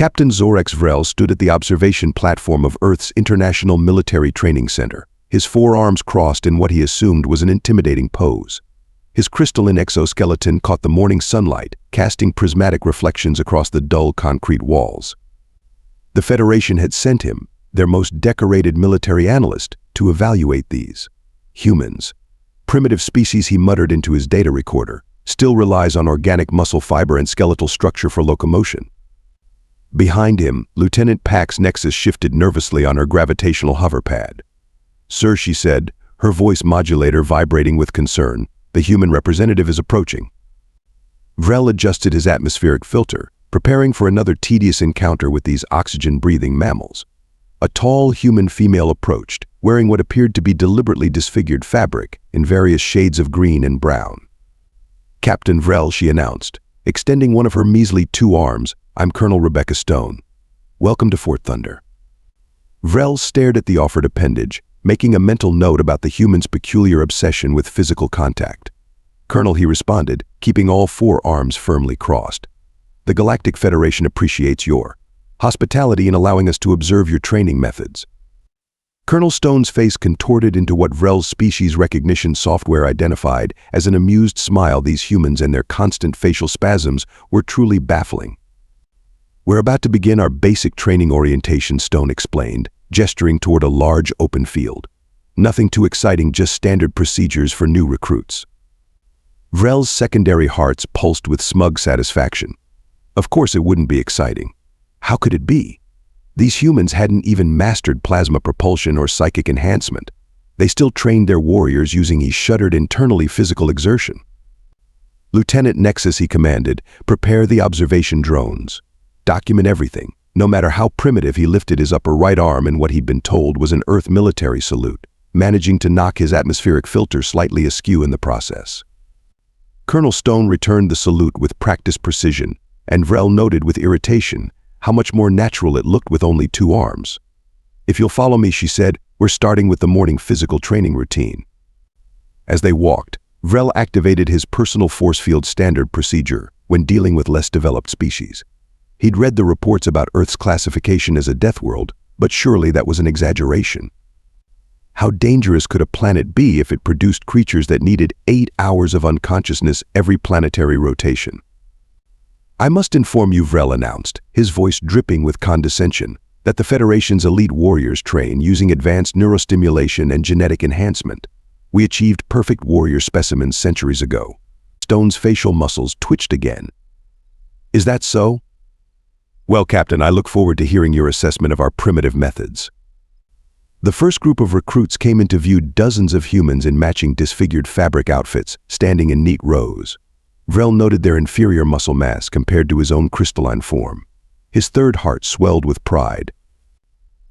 Captain Zorax Vrell stood at the observation platform of Earth's International Military Training Center, his forearms crossed in what he assumed was an intimidating pose. His crystalline exoskeleton caught the morning sunlight, casting prismatic reflections across the dull concrete walls. The Federation had sent him, their most decorated military analyst, to evaluate these humans. Primitive species, he muttered into his data recorder, still relies on organic muscle fiber and skeletal structure for locomotion. Behind him, Lieutenant Pax's Nexus shifted nervously on her gravitational hover pad. "Sir," she said, her voice modulator vibrating with concern, "the human representative is approaching." Vrell adjusted his atmospheric filter, preparing for another tedious encounter with these oxygen-breathing mammals. A tall human female approached, wearing what appeared to be deliberately disfigured fabric in various shades of green and brown. "Captain Vrell," she announced, extending one of her measly 2 arms, "I'm Colonel Rebecca Stone. Welcome to Fort Thunder." Vrell stared at the offered appendage, making a mental note about the human's peculiar obsession with physical contact. "Colonel," he responded, keeping all 4 arms firmly crossed. "The Galactic Federation appreciates your hospitality in allowing us to observe your training methods." Colonel Stone's face contorted into what Vrell's species recognition software identified as an amused smile. These humans and their constant facial spasms were truly baffling. "We're about to begin our basic training orientation," Stone explained, gesturing toward a large open field. "Nothing too exciting, just standard procedures for new recruits." Vrell's secondary hearts pulsed with smug satisfaction. Of course it wouldn't be exciting. How could it be? These humans hadn't even mastered plasma propulsion or psychic enhancement. They still trained their warriors using he shuddered internally physical exertion. "Lieutenant Nexus," he commanded, "prepare the observation drones. Document everything." No matter how primitive, he lifted his upper right arm in what he'd been told was an Earth military salute, managing to knock his atmospheric filter slightly askew in the process. Colonel Stone returned the salute with practiced precision, and Vrell noted with irritation how much more natural it looked with only 2 arms. "If you'll follow me," she said, "we're starting with the morning physical training routine." As they walked, Vrell activated his personal force field standard procedure when dealing with less developed species. He'd read the reports about Earth's classification as a death world, but surely that was an exaggeration. How dangerous could a planet be if it produced creatures that needed 8 hours of unconsciousness every planetary rotation? "I must inform you," Vrell announced, his voice dripping with condescension, "that the Federation's elite warriors train using advanced neurostimulation and genetic enhancement. We achieved perfect warrior specimens centuries ago." Stone's facial muscles twitched again. "Is that so? Well, Captain, I look forward to hearing your assessment of our primitive methods." The first group of recruits came into view, dozens of humans in matching disfigured fabric outfits, standing in neat rows. Vrell noted their inferior muscle mass compared to his own crystalline form. His third heart swelled with pride.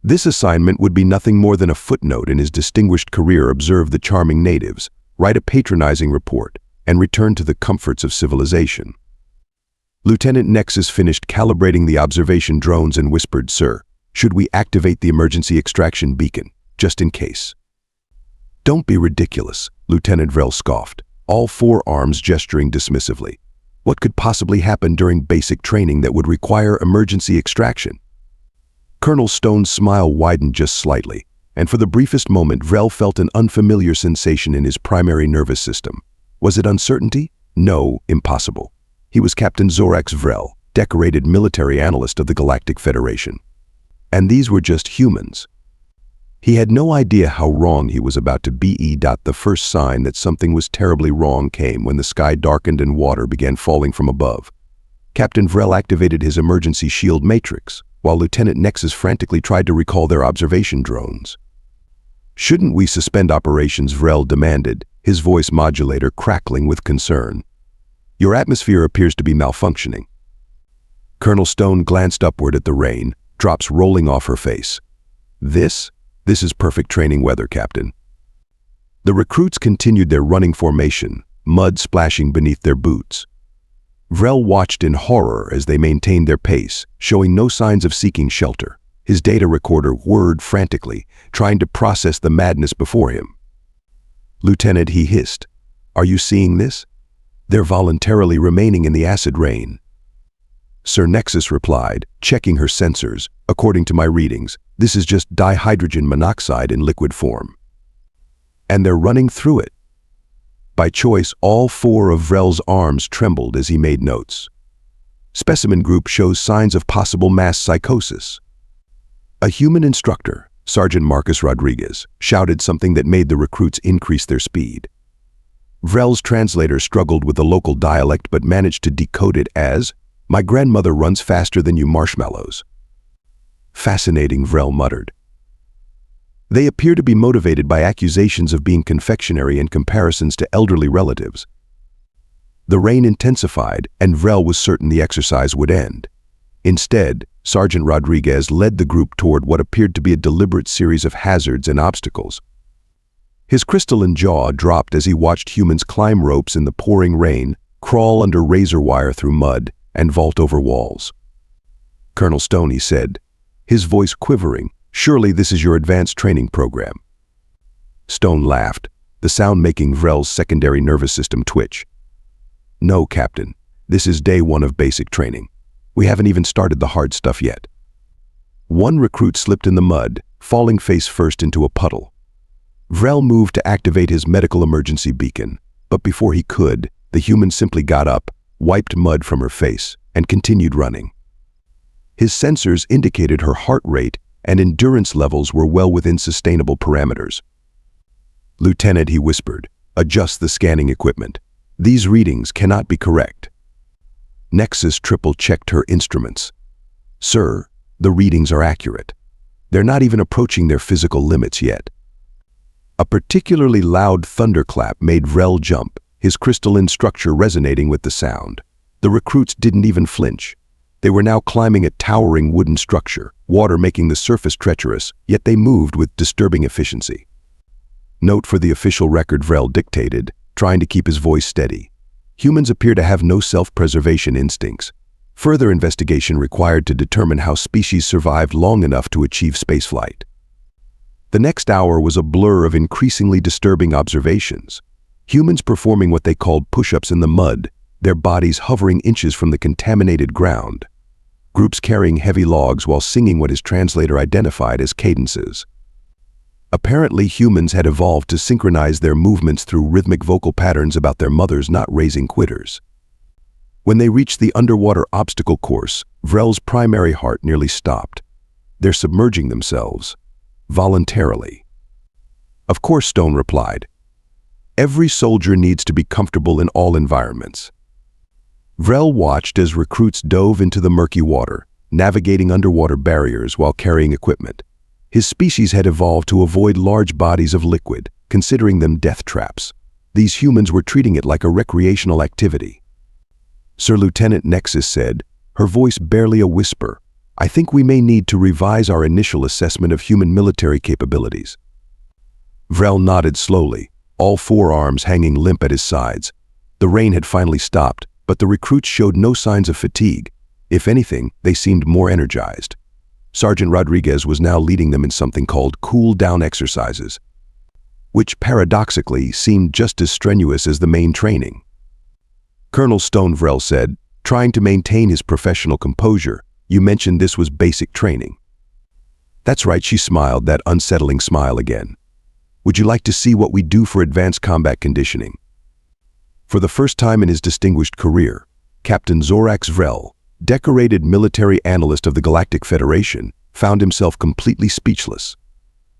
This assignment would be nothing more than a footnote in his distinguished career. Observe the charming natives, write a patronizing report, and return to the comforts of civilization. Lieutenant Nexus finished calibrating the observation drones and whispered, "Sir, should we activate the emergency extraction beacon, just in case?" "Don't be ridiculous," Lieutenant Vrell scoffed, all 4 arms gesturing dismissively. "What could possibly happen during basic training that would require emergency extraction?" Colonel Stone's smile widened just slightly, and for the briefest moment Vrell felt an unfamiliar sensation in his primary nervous system. Was it uncertainty? No, impossible. He was Captain Zorax Vrell, decorated military analyst of the Galactic Federation. And these were just humans. He had no idea how wrong he was about to be. The first sign that something was terribly wrong came when the sky darkened and water began falling from above. Captain Vrell activated his emergency shield matrix, while Lieutenant Nexus frantically tried to recall their observation drones. "Shouldn't we suspend operations?" Vrell demanded, his voice modulator crackling with concern. "Your atmosphere appears to be malfunctioning." Colonel Stone glanced upward at the rain, drops rolling off her face. This is perfect training weather, Captain." The recruits continued their running formation, mud splashing beneath their boots. Vrell watched in horror as they maintained their pace, showing no signs of seeking shelter. His data recorder whirred frantically, trying to process the madness before him. "Lieutenant," he hissed, "are you seeing this? They're voluntarily remaining in the acid rain." Sir Nexus replied, checking her sensors. According to my readings, this is just dihydrogen monoxide in liquid form. And they're running through it. By choice, all 4 of Vrell's arms trembled as he made notes. Specimen group shows signs of possible mass psychosis. A human instructor, Sergeant Marcus Rodriguez, shouted something that made the recruits increase their speed. Vrell's translator struggled with the local dialect but managed to decode it as, "My grandmother runs faster than you marshmallows." Fascinating, Vrell muttered. They appear to be motivated by accusations of being confectionery and comparisons to elderly relatives. The rain intensified, and Vrell was certain the exercise would end. Instead, Sergeant Rodriguez led the group toward what appeared to be a deliberate series of hazards and obstacles. His crystalline jaw dropped as he watched humans climb ropes in the pouring rain, crawl under razor wire through mud, and vault over walls. "Colonel Stone," he said, his voice quivering, "surely this is your advanced training program." Stone laughed, the sound making Vrell's secondary nervous system twitch. "No, Captain. This is day 1 of basic training. We haven't even started the hard stuff yet." One recruit slipped in the mud, falling face first into a puddle. Vrell moved to activate his medical emergency beacon, but before he could, the human simply got up, wiped mud from her face, and continued running. His sensors indicated her heart rate and endurance levels were well within sustainable parameters. "Lieutenant," he whispered, "adjust the scanning equipment. These readings cannot be correct." Nexus triple-checked her instruments. "Sir, the readings are accurate. They're not even approaching their physical limits yet." A particularly loud thunderclap made Vrell jump, his crystalline structure resonating with the sound. The recruits didn't even flinch. They were now climbing a towering wooden structure, water making the surface treacherous, yet they moved with disturbing efficiency. "Note for the official record," Vrell dictated, trying to keep his voice steady. "Humans appear to have no self-preservation instincts. Further investigation required to determine how species survived long enough to achieve spaceflight." The next hour was a blur of increasingly disturbing observations. Humans performing what they called push-ups in the mud, their bodies hovering inches from the contaminated ground. Groups carrying heavy logs while singing what his translator identified as cadences. Apparently, humans had evolved to synchronize their movements through rhythmic vocal patterns about their mothers not raising quitters. When they reached the underwater obstacle course, Vrell's primary heart nearly stopped. They're submerging themselves. Voluntarily. "Of course," Stone replied. "Every soldier needs to be comfortable in all environments." Vrell watched as recruits dove into the murky water, navigating underwater barriers while carrying equipment. His species had evolved to avoid large bodies of liquid, considering them death traps. These humans were treating it like a recreational activity. "Sir," Lieutenant Nexus said, her voice barely a whisper, "I think we may need to revise our initial assessment of human military capabilities." Vrell nodded slowly, all 4 arms hanging limp at his sides. The rain had finally stopped, but the recruits showed no signs of fatigue. If anything, they seemed more energized. Sergeant Rodriguez was now leading them in something called cool-down exercises, which paradoxically seemed just as strenuous as the main training. "Colonel Stone," Vrell said, trying to maintain his professional composure, "you mentioned this was basic training." "That's right," she smiled, that unsettling smile again. "Would you like to see what we do for advanced combat conditioning?" For the first time in his distinguished career, Captain Zorax Vrell, decorated military analyst of the Galactic Federation, found himself completely speechless.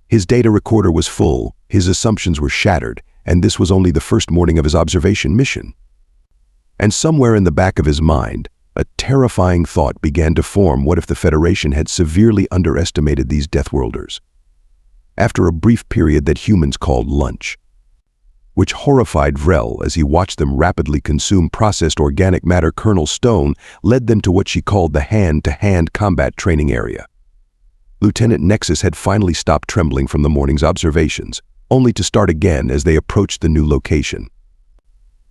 His data recorder was full, his assumptions were shattered, and this was only the first morning of his observation mission. And somewhere in the back of his mind, a terrifying thought began to form: what if the Federation had severely underestimated these Deathworlders? After a brief period that humans called lunch, which horrified Vrell as he watched them rapidly consume processed organic matter, Colonel Stone led them to what she called the hand-to-hand combat training area. Lieutenant Nexus had finally stopped trembling from the morning's observations, only to start again as they approached the new location.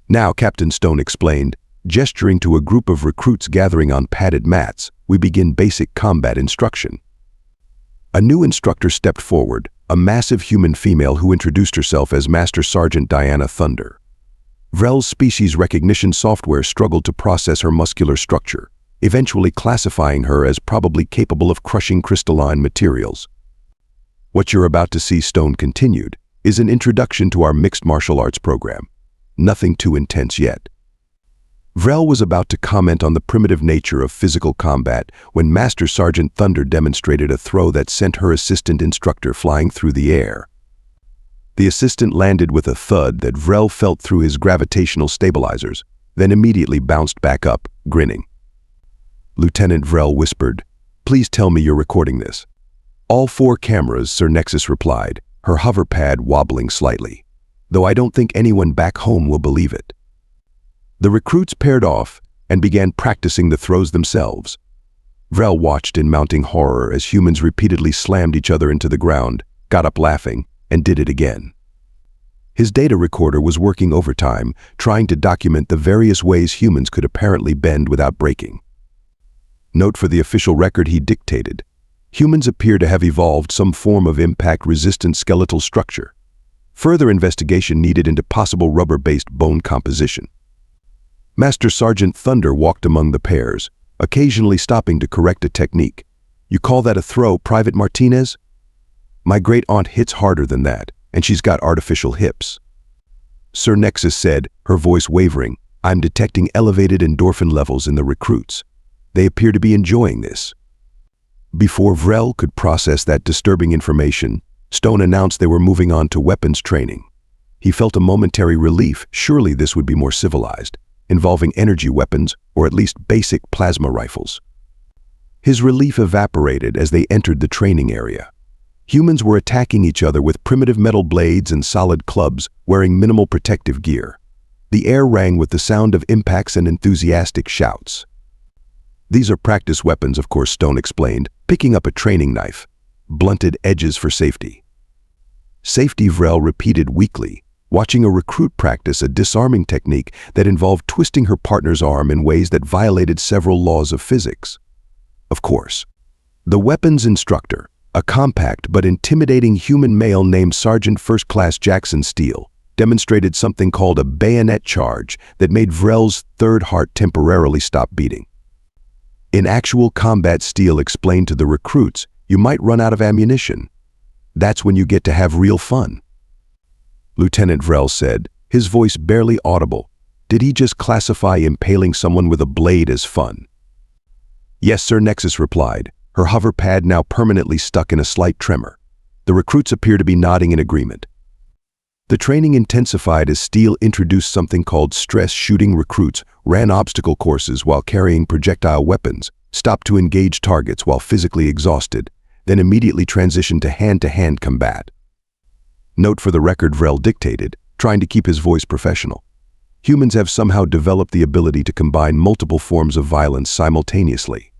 "Now," Captain Stone explained, gesturing to a group of recruits gathering on padded mats, "we begin basic combat instruction." A new instructor stepped forward, a massive human female who introduced herself as Master Sergeant Diana Thunder. Vrell's species recognition software struggled to process her muscular structure. eventually classifying her as probably capable of crushing crystalline materials. What you're about to see, Stone continued, is an introduction to our mixed martial arts program. Nothing too intense yet. Vrell was about to comment on the primitive nature of physical combat when Master Sergeant Thunder demonstrated a throw that sent her assistant instructor flying through the air. The assistant landed with a thud that Vrell felt through his gravitational stabilizers, then immediately bounced back up, grinning. Lieutenant Vrell whispered, "Please tell me you're recording this." "All 4 cameras," Sir Nexus replied, her hover pad wobbling slightly. "Though I don't think anyone back home will believe it." The recruits paired off and began practicing the throws themselves. Vrell watched in mounting horror as humans repeatedly slammed each other into the ground, got up laughing, and did it again. His data recorder was working overtime, trying to document the various ways humans could apparently bend without breaking. Note for the official record he dictated: humans appear to have evolved some form of impact-resistant skeletal structure. Further investigation needed into possible rubber-based bone composition. Master Sergeant Thunder walked among the pairs, occasionally stopping to correct a technique. "You call that a throw, Private Martinez?" "My great-aunt hits harder than that, and she's got artificial hips." Sir Nexus said, her voice wavering, "I'm detecting elevated endorphin levels in the recruits. They appear to be enjoying this." Before Vrell could process that disturbing information, Stone announced they were moving on to weapons training. He felt a momentary relief. Surely this would be more civilized, involving energy weapons or at least basic plasma rifles. His relief evaporated as they entered the training area. Humans were attacking each other with primitive metal blades and solid clubs, wearing minimal protective gear. The air rang with the sound of impacts and enthusiastic shouts. "These are practice weapons, of course," Stone explained, picking up a training knife. "Blunted edges for safety." "Safety," Vrell repeated weakly, watching a recruit practice a disarming technique that involved twisting her partner's arm in ways that violated several laws of physics. Of course. The weapons instructor, a compact but intimidating human male named Sergeant First Class Jackson Steele, demonstrated something called a bayonet charge that made Vrell's third heart temporarily stop beating. In actual combat, Steele explained to the recruits, you might run out of ammunition. That's when you get to have real fun. Lieutenant Vrell said, his voice barely audible. Did he just classify impaling someone with a blade as fun? Yes, Sir Nexus replied, her hover pad now permanently stuck in a slight tremor. The recruits appear to be nodding in agreement. The training intensified as Steele introduced something called stress shooting. Recruits ran obstacle courses while carrying projectile weapons, stopped to engage targets while physically exhausted, then immediately transitioned to hand-to-hand combat. Note for the record, Vrell dictated, trying to keep his voice professional. Humans have somehow developed the ability to combine multiple forms of violence simultaneously.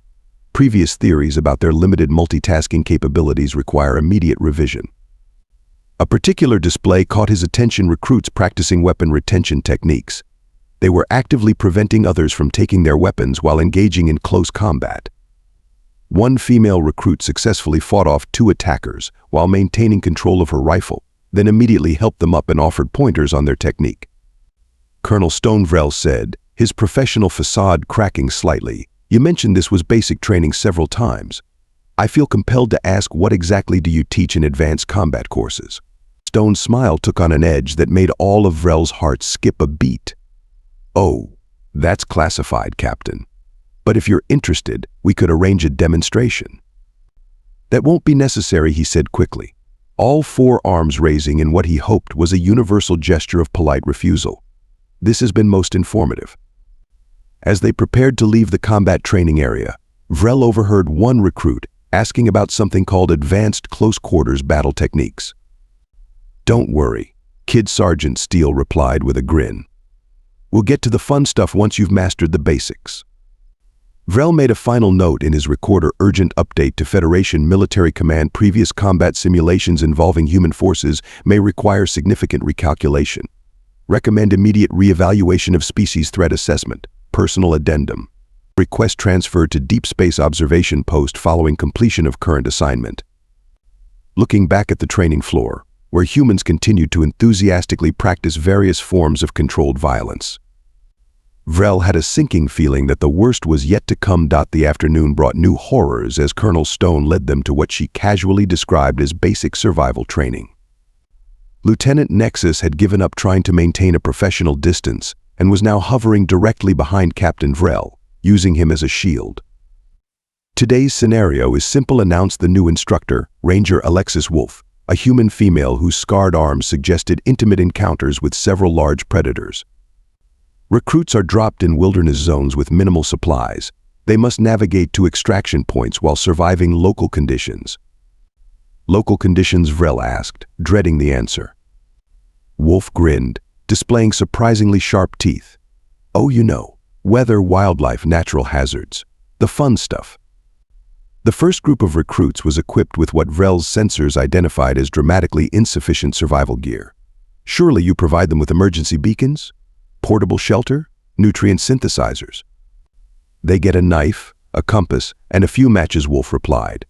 Previous theories about their limited multitasking capabilities require immediate revision. A particular display caught his attention: recruits practicing weapon retention techniques. They were actively preventing others from taking their weapons while engaging in close combat. One female recruit successfully fought off 2 attackers while maintaining control of her rifle, then immediately helped them up and offered pointers on their technique. Colonel Vrell said, his professional facade cracking slightly, you mentioned this was basic training several times. I feel compelled to ask, what exactly do you teach in advanced combat courses? Stone's smile took on an edge that made all of Vrell's heart skip a beat. Oh, that's classified, Captain. But if you're interested, we could arrange a demonstration. That won't be necessary, he said quickly, all 4 arms raising in what he hoped was a universal gesture of polite refusal. This has been most informative. As they prepared to leave the combat training area, Vrell overheard one recruit asking about something called advanced close quarters battle techniques. Don't worry, Kid Sergeant Steele replied with a grin. We'll get to the fun stuff once you've mastered the basics. Vrell made a final note in his recorder: urgent update to Federation Military Command. Previous combat simulations involving human forces may require significant recalculation. Recommend immediate reevaluation of species threat assessment. Personal addendum. Request transferred to Deep Space Observation Post following completion of current assignment. Looking back at the training floor, where humans continued to enthusiastically practice various forms of controlled violence, Vrell had a sinking feeling that the worst was yet to come. The afternoon brought new horrors as Colonel Stone led them to what she casually described as basic survival training. Lieutenant Nexus had given up trying to maintain a professional distance and was now hovering directly behind Captain Vrell, using him as a shield. "Today's scenario is simple," announced the new instructor, Ranger Alexis Wolf, a human female whose scarred arms suggested intimate encounters with several large predators. Recruits are dropped in wilderness zones with minimal supplies. They must navigate to extraction points while surviving local conditions. "Local conditions?" Vrell asked, dreading the answer. Wolf grinned, displaying surprisingly sharp teeth. "Oh, weather, wildlife, natural hazards. The fun stuff." The first group of recruits was equipped with what Vrell's sensors identified as dramatically insufficient survival gear. "Surely you provide them with emergency beacons? Portable shelter? Nutrient synthesizers?" "They get a knife, a compass, and a few matches," Wolf replied.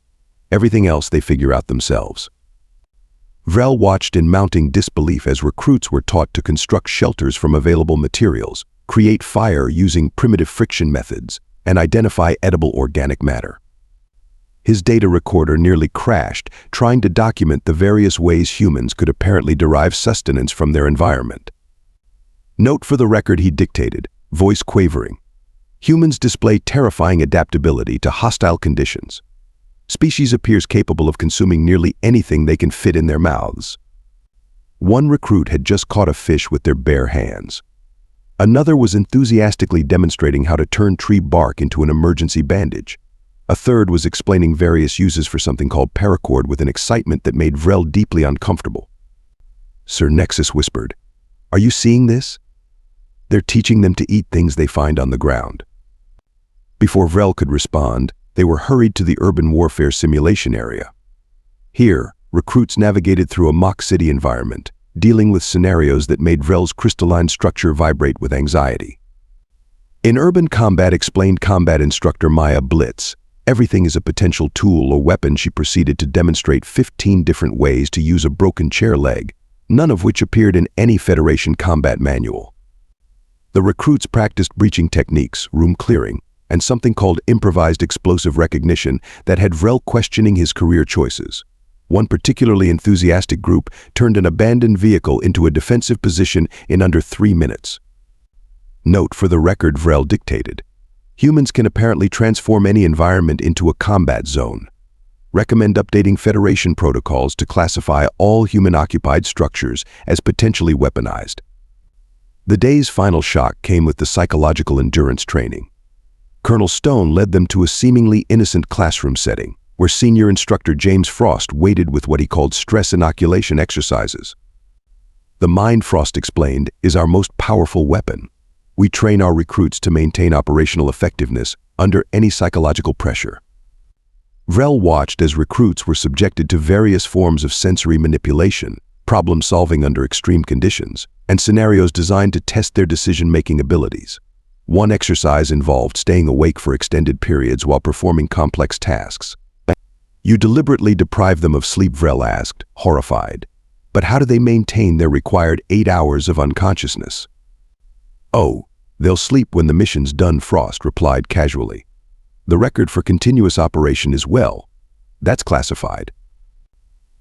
"Everything else they figure out themselves." Vrell watched in mounting disbelief as recruits were taught to construct shelters from available materials, create fire using primitive friction methods, and identify edible organic matter. His data recorder nearly crashed, trying to document the various ways humans could apparently derive sustenance from their environment. "Note for the record," he dictated, voice quavering. "Humans display terrifying adaptability to hostile conditions. Species appears capable of consuming nearly anything they can fit in their mouths." One recruit had just caught a fish with their bare hands. Another was enthusiastically demonstrating how to turn tree bark into an emergency bandage. A third was explaining various uses for something called paracord with an excitement that made Vrell deeply uncomfortable. "Sir," Nexus whispered, "are you seeing this? They're teaching them to eat things they find on the ground." Before Vrell could respond, they were hurried to the urban warfare simulation area. Here, recruits navigated through a mock city environment, dealing with scenarios that made Vrell's crystalline structure vibrate with anxiety. In urban combat, explained combat instructor Maya Blitz, everything is a potential tool or weapon. She proceeded to demonstrate 15 different ways to use a broken chair leg, none of which appeared in any Federation combat manual. The recruits practiced breaching techniques, room clearing, and something called improvised explosive recognition that had Vrell questioning his career choices. One particularly enthusiastic group turned an abandoned vehicle into a defensive position in under 3 minutes. "Note for the record," Vrell dictated. "Humans can apparently transform any environment into a combat zone. Recommend updating Federation protocols to classify all human-occupied structures as potentially weaponized." The day's final shock came with the psychological endurance training. Colonel Stone led them to a seemingly innocent classroom setting, where senior instructor James Frost waited with what he called stress inoculation exercises. "The mind," Frost explained, "is our most powerful weapon. We train our recruits to maintain operational effectiveness under any psychological pressure." Vrell watched as recruits were subjected to various forms of sensory manipulation, problem-solving under extreme conditions, and scenarios designed to test their decision-making abilities. One exercise involved staying awake for extended periods while performing complex tasks. "You deliberately deprive them of sleep?" Vrell asked, horrified. "But how do they maintain their required 8 hours of unconsciousness?" "Oh, they'll sleep when the mission's done," Frost replied casually. "The record for continuous operation is that's classified."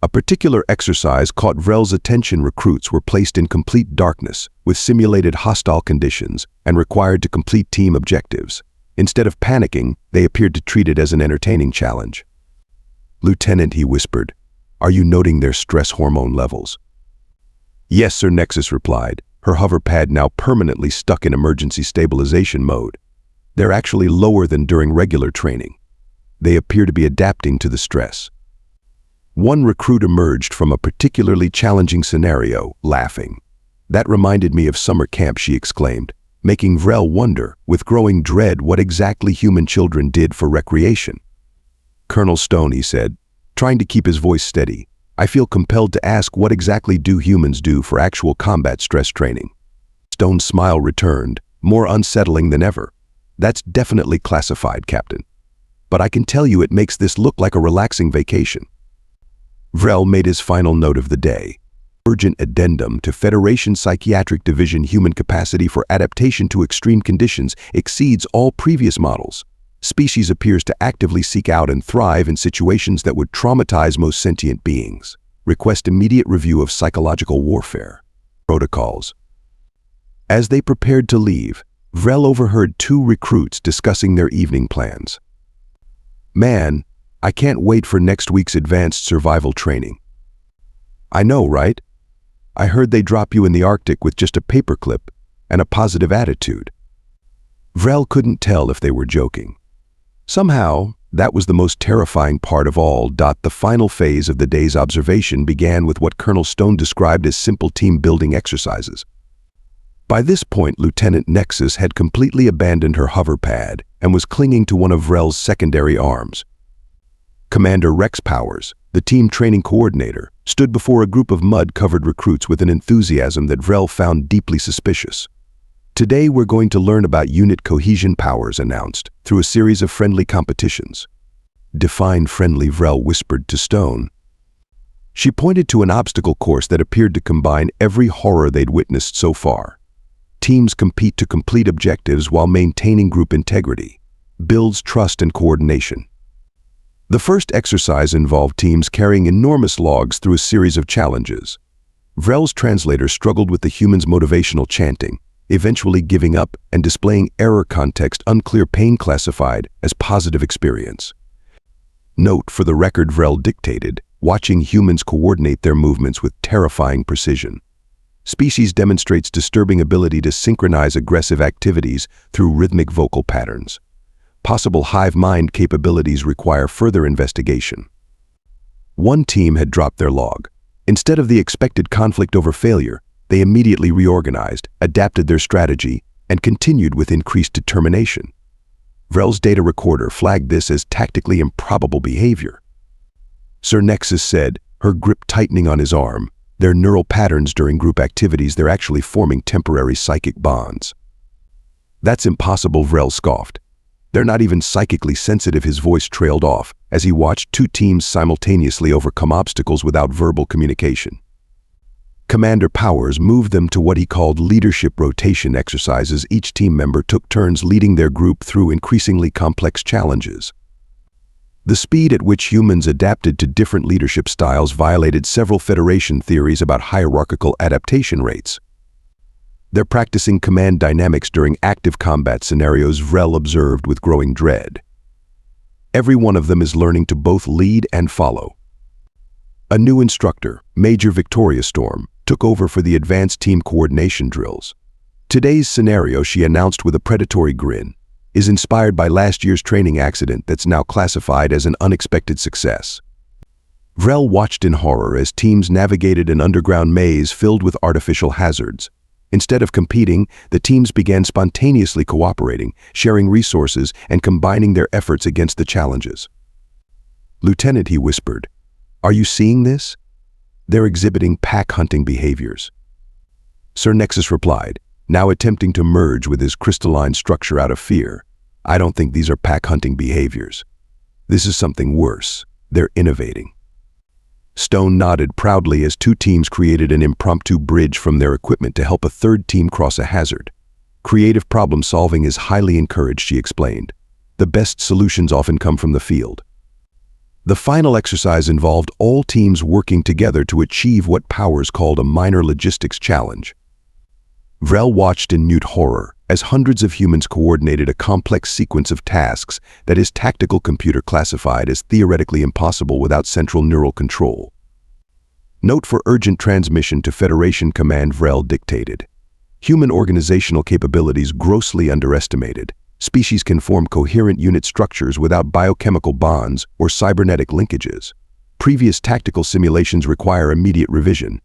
A particular exercise caught Vrell's attention. Recruits were placed in complete darkness, with simulated hostile conditions, and required to complete team objectives. Instead of panicking, they appeared to treat it as an entertaining challenge. "Lieutenant," he whispered, "are you noting their stress hormone levels?" "Yes, sir," Nexus replied, her hover pad now permanently stuck in emergency stabilization mode. "They're actually lower than during regular training. They appear to be adapting to the stress." One recruit emerged from a particularly challenging scenario, laughing. "That reminded me of summer camp," she exclaimed, making Vrell wonder, with growing dread, what exactly human children did for recreation. "Colonel Stone," he said, trying to keep his voice steady, "I feel compelled to ask, what exactly do humans do for actual combat stress training?" Stone's smile returned, more unsettling than ever. "That's definitely classified, Captain. But I can tell you it makes this look like a relaxing vacation." Vrell made his final note of the day. Urgent addendum to Federation Psychiatric Division: human capacity for adaptation to extreme conditions exceeds all previous models. Species appears to actively seek out and thrive in situations that would traumatize most sentient beings. Request immediate review of psychological warfare protocols. As they prepared to leave, Vrell overheard two recruits discussing their evening plans. "Man, I can't wait for next week's advanced survival training." "I know, right? I heard they drop you in the Arctic with just a paperclip and a positive attitude." Vrell couldn't tell if they were joking. Somehow, that was the most terrifying part of all. The final phase of the day's observation began with what Colonel Stone described as simple team-building exercises. By this point, Lieutenant Nexus had completely abandoned her hover pad and was clinging to one of Vrell's secondary arms. Commander Rex Powers, the team training coordinator, stood before a group of mud-covered recruits with an enthusiasm that Vrell found deeply suspicious. "Today we're going to learn about unit cohesion," Powers announced, through a series of friendly competitions. "Define friendly," Vrell whispered to Stone. She pointed to an obstacle course that appeared to combine every horror they'd witnessed so far. Teams compete to complete objectives while maintaining group integrity. Builds trust and coordination. The first exercise involved teams carrying enormous logs through a series of challenges. Vrell's translator struggled with the humans' motivational chanting, eventually giving up and displaying error context unclear, pain classified as positive experience. Note for the record, Vrell dictated, watching humans coordinate their movements with terrifying precision. Species demonstrates disturbing ability to synchronize aggressive activities through rhythmic vocal patterns. Possible hive mind capabilities require further investigation. One team had dropped their log. Instead of the expected conflict over failure, they immediately reorganized, adapted their strategy, and continued with increased determination. Vrell's data recorder flagged this as tactically improbable behavior. Sir Nexus said, her grip tightening on his arm, "Their neural patterns during group activities, they're actually forming temporary psychic bonds." "That's impossible," Vrell scoffed. "They're not even psychically sensitive." His voice trailed off as he watched two teams simultaneously overcome obstacles without verbal communication. Commander Powers moved them to what he called leadership rotation exercises. Each team member took turns leading their group through increasingly complex challenges. The speed at which humans adapted to different leadership styles violated several Federation theories about hierarchical adaptation rates. "They're practicing command dynamics during active combat scenarios," Vrell observed with growing dread. "Every one of them is learning to both lead and follow." A new instructor, Major Victoria Storm, took over for the advanced team coordination drills. "Today's scenario," she announced with a predatory grin, "is inspired by last year's training accident that's now classified as an unexpected success." Vrell watched in horror as teams navigated an underground maze filled with artificial hazards. Instead of competing, the teams began spontaneously cooperating, sharing resources, and combining their efforts against the challenges. "Lieutenant," he whispered, "are you seeing this? They're exhibiting pack-hunting behaviors." Sir Nexus replied, now attempting to merge with his crystalline structure out of fear, "I don't think these are pack-hunting behaviors. This is something worse. They're innovating." Stone nodded proudly as two teams created an impromptu bridge from their equipment to help a third team cross a hazard. "Creative problem-solving is highly encouraged," she explained. "The best solutions often come from the field." The final exercise involved all teams working together to achieve what Powers called a minor logistics challenge. Vrell watched in mute horror as hundreds of humans coordinated a complex sequence of tasks that his tactical computer classified as theoretically impossible without central neural control. "Note for urgent transmission to Federation Command," Vrell dictated. "Human organizational capabilities grossly underestimated. Species can form coherent unit structures without biochemical bonds or cybernetic linkages. Previous tactical simulations require immediate revision."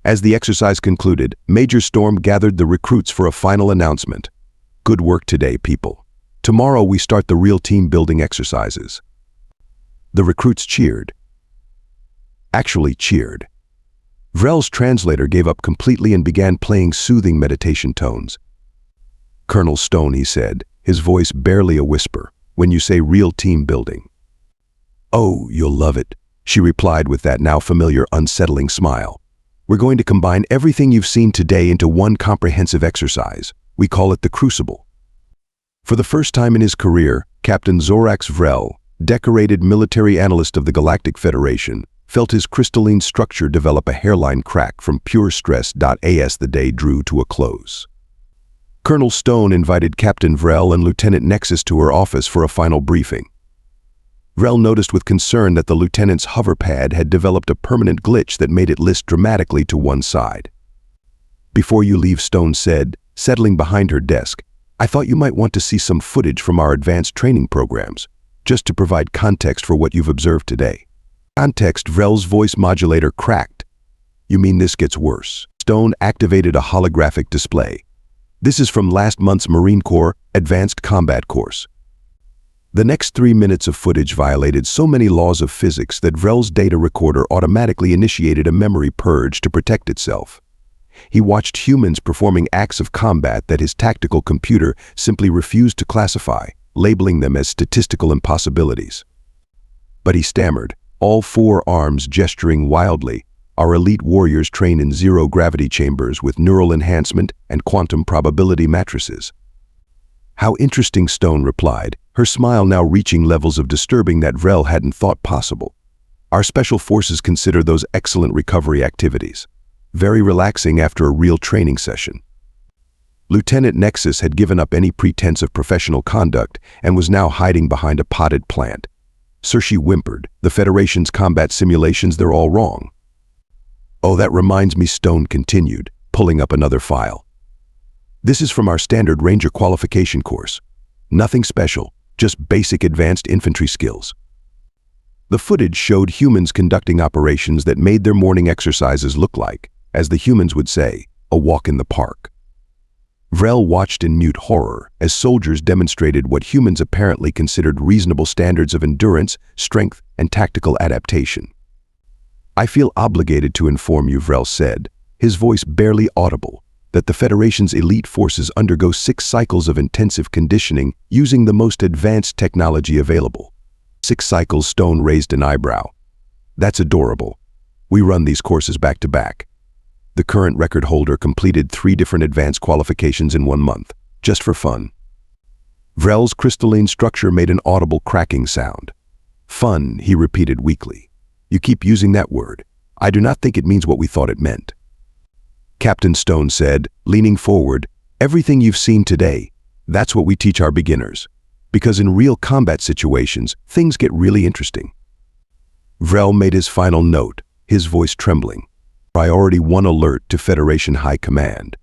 As the exercise concluded, Major Storm gathered the recruits for a final announcement. "Good work today, people. Tomorrow we start the real team-building exercises." The recruits cheered. Actually cheered. Vrell's translator gave up completely and began playing soothing meditation tones. "Colonel Stone," he said, his voice barely a whisper, "when you say real team-building." "Oh, you'll love it," she replied with that now familiar unsettling smile. We're going to combine everything you've seen today into one comprehensive exercise. We call it the Crucible. For the first time in his career, Captain Zorax Vrell, decorated military analyst of the Galactic Federation, felt his crystalline structure develop a hairline crack from pure stress. As the day drew to a close, Colonel Stone invited Captain Vrell and Lieutenant Nexus to her office for a final briefing. Vrell noticed with concern that the lieutenant's hover pad had developed a permanent glitch that made it list dramatically to one side. "Before you leave," Stone said, settling behind her desk, "I thought you might want to see some footage from our advanced training programs, just to provide context for what you've observed today." Context. Vrell's voice modulator cracked. "You mean this gets worse?" Stone activated a holographic display. "This is from last month's Marine Corps Advanced Combat course." The next 3 minutes of footage violated so many laws of physics that Vrell's data recorder automatically initiated a memory purge to protect itself. He watched humans performing acts of combat that his tactical computer simply refused to classify, labeling them as statistical impossibilities. But he stammered, all 4 arms gesturing wildly. "Our elite warriors train in zero-gravity chambers with neural enhancement and quantum probability matrices." "How interesting," Stone replied, her smile now reaching levels of disturbing that Vrell hadn't thought possible. "Our special forces consider those excellent recovery activities. Very relaxing after a real training session." Lieutenant Nexus had given up any pretense of professional conduct and was now hiding behind a potted plant. "Sir," she whimpered, "the Federation's combat simulations, they're all wrong." "Oh, that reminds me," Stone continued, pulling up another file. "This is from our standard Ranger qualification course. Nothing special, just basic advanced infantry skills." The footage showed humans conducting operations that made their morning exercises look like, as the humans would say, a walk in the park. Vrell watched in mute horror as soldiers demonstrated what humans apparently considered reasonable standards of endurance, strength, and tactical adaptation. "I feel obligated to inform you," Vrell said, his voice barely audible, "that the Federation's elite forces undergo 6 cycles of intensive conditioning using the most advanced technology available." 6 cycles? Stone raised an eyebrow. "That's adorable. We run these courses back to back. The current record holder completed 3 different advanced qualifications in 1 month, just for fun." Vrell's crystalline structure made an audible cracking sound. "Fun," he repeated weakly. "You keep using that word. I do not think it means what we thought it meant." Captain Stone said, leaning forward, "Everything you've seen today, that's what we teach our beginners. Because in real combat situations, things get really interesting." Vrell made his final note, his voice trembling. "Priority 1 alert to Federation High Command.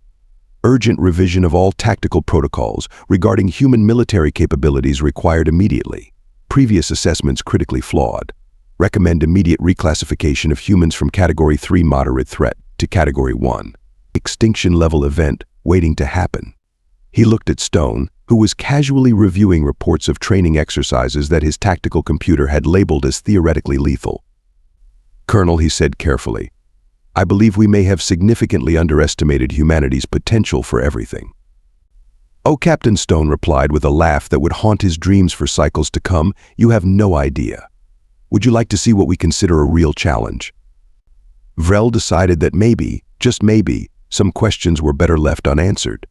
Urgent revision of all tactical protocols regarding human military capabilities required immediately. Previous assessments critically flawed. Recommend immediate reclassification of humans from Category 3 moderate threat to Category 1. Extinction level event waiting to happen." He looked at Stone, who was casually reviewing reports of training exercises that his tactical computer had labeled as theoretically lethal. "Colonel," he said carefully, "I believe we may have significantly underestimated humanity's potential for everything." "Oh," Captain Stone replied with a laugh that would haunt his dreams for cycles to come, "you have no idea. Would you like to see what we consider a real challenge?" Vrell decided that maybe, just maybe, some questions were better left unanswered.